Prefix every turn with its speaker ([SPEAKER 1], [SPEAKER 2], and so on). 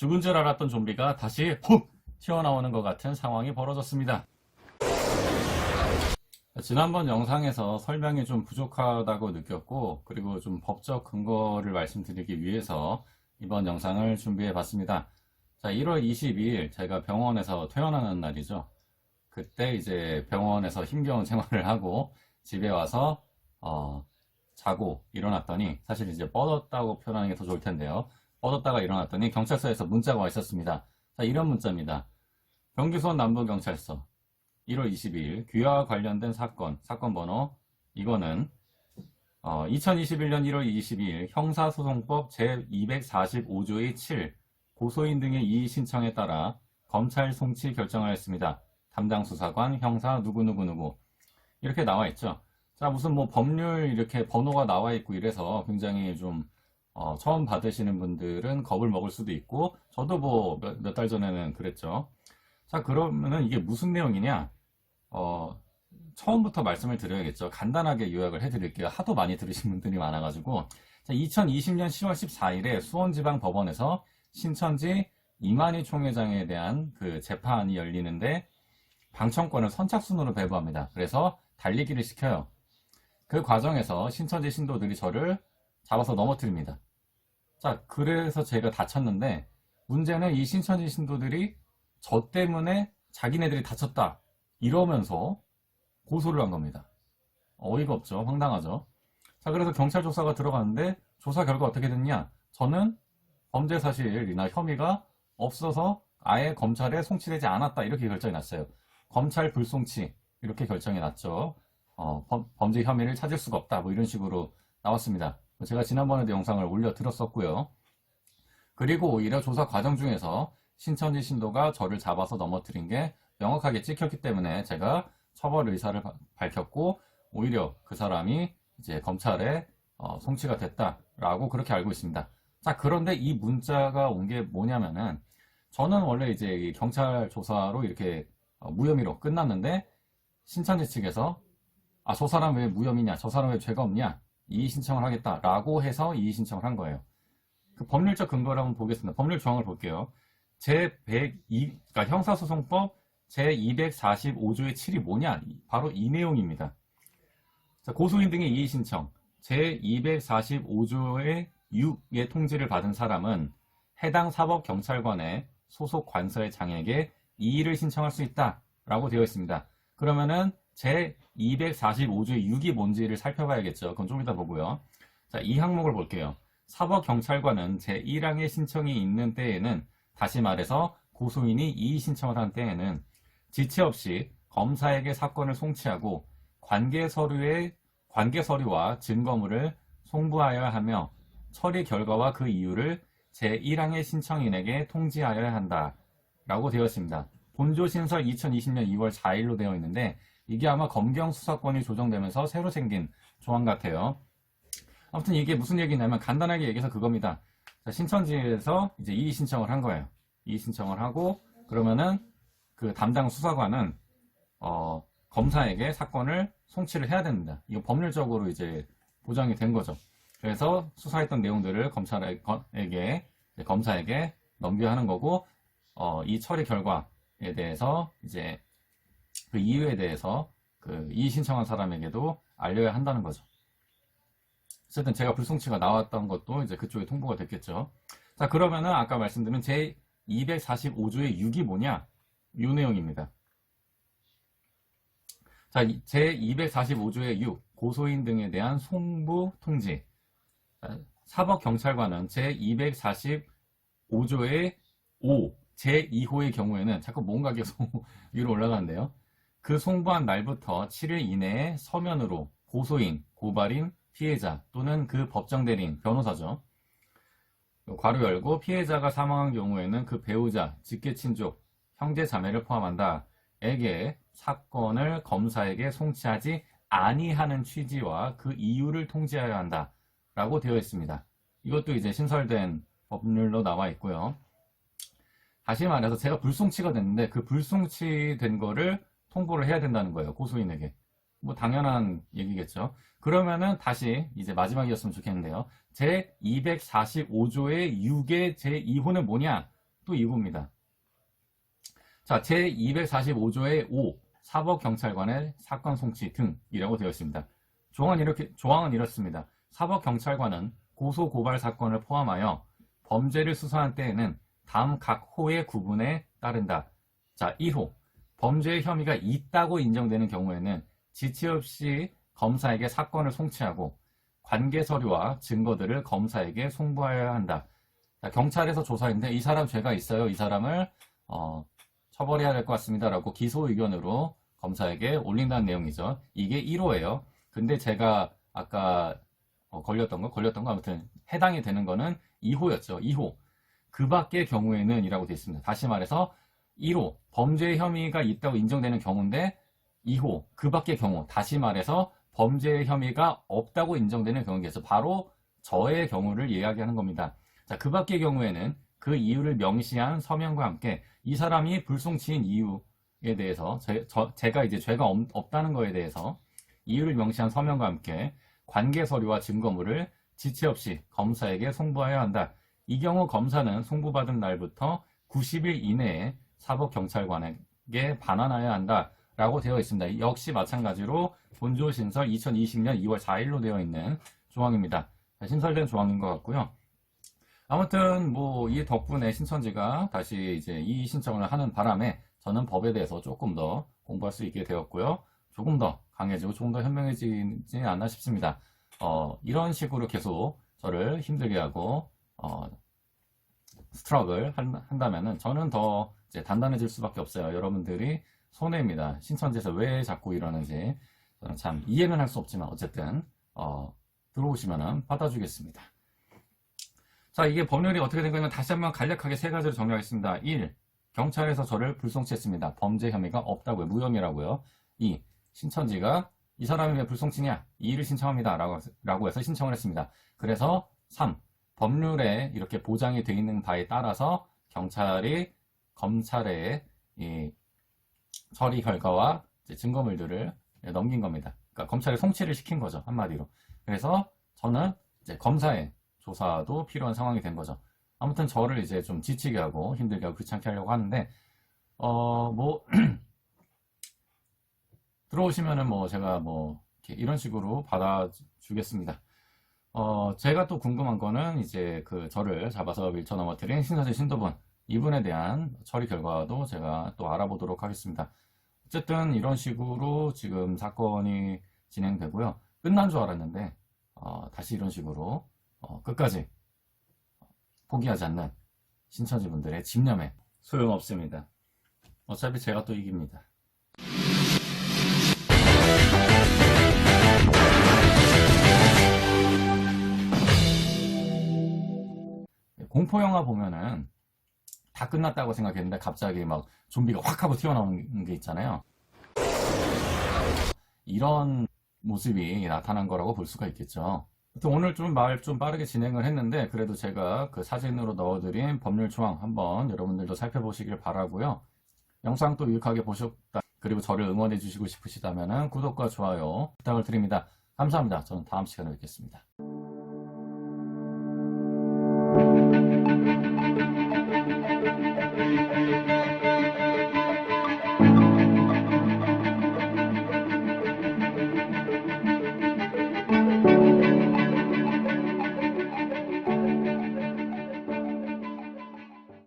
[SPEAKER 1] 죽은 줄 알았던 좀비가 다시 훅 튀어나오는 것 같은 상황이 벌어졌습니다. 지난번 영상에서 설명이 좀 부족하다고 느꼈고, 그리고 좀 법적 근거를 말씀드리기 위해서 이번 영상을 준비해 봤습니다. 자, 1월 22일 제가 병원에서 퇴원하는 날이죠. 그때 이제 병원에서 힘겨운 생활을 하고 집에 와서 자고 일어났더니, 사실 이제 뻗었다고 표현하는 게 더 좋을 텐데요. 뻗었다가 일어났더니 경찰서에서 문자가 와 있었습니다. 자, 이런 문자입니다. 경기수원 남부경찰서 1월 22일 귀화와 관련된 사건 번호, 이거는 2021년 1월 22일 형사소송법 제245조의 7 고소인 등의 이의 신청에 따라 검찰 송치 결정하였습니다. 담당 수사관 형사 누구누구누구 이렇게 나와 있죠. 자, 무슨 뭐 법률 이렇게 번호가 나와 있고 이래서 굉장히 좀 처음 받으시는 분들은 겁을 먹을 수도 있고, 저도 뭐 몇 달 전에는 그랬죠. 자, 그러면은 이게 무슨 내용이냐? 처음부터 말씀을 드려야겠죠. 간단하게 요약을 해드릴게요. 하도 많이 들으신 분들이 많아가지고. 자, 2020년 10월 14일에 수원지방법원에서 신천지 이만희 총회장에 대한 그 재판이 열리는데, 방청권을 선착순으로 배부합니다. 그래서 달리기를 시켜요. 그 과정에서 신천지 신도들이 저를 잡아서 넘어뜨립니다. 자, 그래서 제가 다쳤는데, 문제는 이 신천지 신도들이 저 때문에 자기네들이 다쳤다 이러면서 고소를 한 겁니다. 어이가 없죠. 황당하죠. 자, 그래서 경찰 조사가 들어갔는데, 조사 결과 어떻게 됐냐? 저는 범죄 사실이나 혐의가 없어서 아예 검찰에 송치되지 않았다, 이렇게 결정이 났어요. 검찰 불송치 이렇게 결정이 났죠. 범죄 혐의를 찾을 수가 없다, 뭐 이런 식으로 나왔습니다. 제가 지난번에도 영상을 올려드렸었고요. 그리고 오히려 조사 과정 중에서 신천지 신도가 저를 잡아서 넘어뜨린 게 명확하게 찍혔기 때문에 제가 처벌 의사를 밝혔고, 오히려 그 사람이 이제 검찰에 송치가 됐다라고 그렇게 알고 있습니다. 자, 그런데 이 문자가 온 게 뭐냐면은, 저는 원래 이제 이 경찰 조사로 이렇게 무혐의로 끝났는데, 신천지 측에서 저 사람 왜 무혐의냐, 저 사람 왜 죄가 없냐, 이의 신청을 하겠다라고 해서 이의 신청을 한 거예요. 그 법률적 근거를 한번 보겠습니다. 법률 조항을 볼게요. 그러니까 형사소송법 제245조의 7이 뭐냐? 바로 이 내용입니다. 자, 고소인 등의 이의 신청. 제245조의 6의 통지를 받은 사람은 해당 사법경찰관의 소속 관서의 장에게 이의를 신청할 수 있다 라고 되어 있습니다. 그러면은 제245조의 6이 뭔지를 살펴봐야겠죠. 그건 좀 이따 보고요. 자, 이 항목을 볼게요. 사법경찰관은 제1항의 신청이 있는 때에는, 다시 말해서 고소인이 이의 신청을 한 때에는 지체 없이 검사에게 사건을 송치하고 관계 서류와 증거물을 송부하여야 하며, 처리 결과와 그 이유를 제1항의 신청인에게 통지하여야 한다 라고 되어 있습니다. 본조신설 2020년 2월 4일로 되어 있는데, 이게 아마 검경 수사권이 조정되면서 새로 생긴 조항 같아요. 아무튼 이게 무슨 얘기냐면, 간단하게 얘기해서 그겁니다. 자, 신천지에서 이제 이의 신청을 한 거예요. 이의 신청을 하고, 그러면은 그 담당 수사관은 검사에게 사건을 송치를 해야 됩니다. 이거 법률적으로 이제 보장이 된 거죠. 그래서 수사했던 내용들을 검사에게 넘겨야 하는 거고, 이 처리 결과에 대해서 이제 그 이유에 대해서 그 이의 신청한 사람에게도 알려야 한다는 거죠. 어쨌든 제가 불송치가 나왔던 것도 이제 그쪽에 통보가 됐겠죠. 자, 그러면은 아까 말씀드린 제245조의 6이 뭐냐? 이 내용입니다. 자, 제245조의 6, 고소인 등에 대한 송부 통지. 사법경찰관은 제245조의 5, 제2호의 경우에는, 자꾸 뭔가 계속 위로 올라가는데요. 그 송부한 날부터 7일 이내에 서면으로 고소인, 고발인, 피해자 또는 그 법정 대리인, 변호사죠. 괄호 열고, 피해자가 사망한 경우에는 그 배우자, 직계친족, 형제 자매를 포함한다 에게 사건을 검사에게 송치하지 아니하는 취지와 그 이유를 통지하여야 한다 라고 되어 있습니다. 이것도 이제 신설된 법률로 나와 있고요. 다시 말해서 제가 불송치가 됐는데, 그 불송치된 거를 통보를 해야 된다는 거예요. 고소인에게. 뭐 당연한 얘기겠죠. 그러면은 다시 이제 마지막이었으면 좋겠는데요. 제245조의 6의 제2호는 뭐냐? 또 이겁니다. 자, 제245조의 5 사법경찰관의 사건 송치 등이라고 되어 있습니다. 조항은 이렇습니다. 사법경찰관은 고소고발 사건을 포함하여 범죄를 수사한 때에는 다음 각 호의 구분에 따른다. 자, 1호. 범죄의 혐의가 있다고 인정되는 경우에는 지체 없이 검사에게 사건을 송치하고 관계 서류와 증거들을 검사에게 송부하여야 한다. 자, 경찰에서 조사했는데 이 사람 죄가 있어요. 이 사람을 처벌해야 될 것 같습니다. 라고 기소 의견으로 검사에게 올린다는 내용이죠. 이게 1호예요. 근데 제가 아까 걸렸던 거 아무튼 해당이 되는 거는 2호였죠. 2호. 그 밖의 경우에는 이라고 되어 있습니다. 다시 말해서 1호. 범죄의 혐의가 있다고 인정되는 경우인데 2호. 그 밖의 경우. 다시 말해서 범죄의 혐의가 없다고 인정되는 경우에서 바로 저의 경우를 이야기하는 겁니다. 자, 그 밖의 경우에는 그 이유를 명시한 서명과 함께 이 사람이 불송치인 이유에 대해서 제가 이제 죄가 없다는 거에 대해서 이유를 명시한 서명과 함께 관계 서류와 증거물을 지체 없이 검사에게 송부하여야 한다. 이 경우 검사는 송부받은 날부터 90일 이내에 사법경찰관에게 반환하여야 한다. 라고 되어 있습니다. 역시 마찬가지로 본조신설 2020년 2월 4일로 되어 있는 조항입니다. 신설된 조항인 것 같고요. 아무튼 뭐 이 덕분에 신천지가 다시 이제 이 신청을 하는 바람에 저는 법에 대해서 조금 더 공부할 수 있게 되었고요. 조금 더 강해지고 조금 더 현명해지지 않나 싶습니다. 이런 식으로 계속 저를 힘들게 하고 스트럭을 한다면은 저는 더 이제 단단해질 수밖에 없어요. 여러분들이 손해입니다. 신천지에서 왜 자꾸 이러는지 저는 참 이해는 할 수 없지만 어쨌든 들어오시면은 받아주겠습니다. 자, 이게 법률이 어떻게 된 거냐면 다시 한번 간략하게 세 가지로 정리하겠습니다. 1. 경찰에서 저를 불송치했습니다. 범죄 혐의가 없다고요. 무혐의라고요. 2. 신천지가 이 사람이 왜 불송치냐? 이의를 신청합니다. 라고 해서 신청을 했습니다. 그래서 3. 법률에 이렇게 보장이 되어 있는 바에 따라서 경찰이 검찰에 이 처리 결과와 증거물들을 넘긴 겁니다. 그러니까 검찰에 송치를 시킨 거죠. 한마디로. 그래서 저는 이제 검사의 조사도 필요한 상황이 된 거죠. 아무튼 저를 이제 좀 지치게 하고 힘들게 하고 귀찮게 하려고 하는데 뭐 들어오시면은 뭐 제가 뭐 이런 식으로 받아주겠습니다. 제가 또 궁금한 거는 이제 그 저를 잡아서 밀쳐 넘어뜨린 신천지 신도분 이분에 대한 처리 결과도 제가 또 알아보도록 하겠습니다. 어쨌든 이런 식으로 지금 사건이 진행되고요. 끝난 줄 알았는데 다시 이런 식으로 끝까지 포기하지 않는 신천지 분들의 집념에 소용없습니다. 어차피 제가 또 이깁니다. 공포영화 보면은 다 끝났다고 생각했는데 갑자기 막 좀비가 확 하고 튀어나오는 게 있잖아요. 이런 모습이 나타난 거라고 볼 수가 있겠죠. 오늘 좀 말 좀 빠르게 진행을 했는데 그래도 제가 그 사진으로 넣어드린 법률 조항 한번 여러분들도 살펴보시길 바라고요. 영상 또 유익하게 보셨다 그리고 저를 응원해 주시고 싶으시다면 구독과 좋아요 부탁을 드립니다. 감사합니다. 저는 다음 시간에 뵙겠습니다.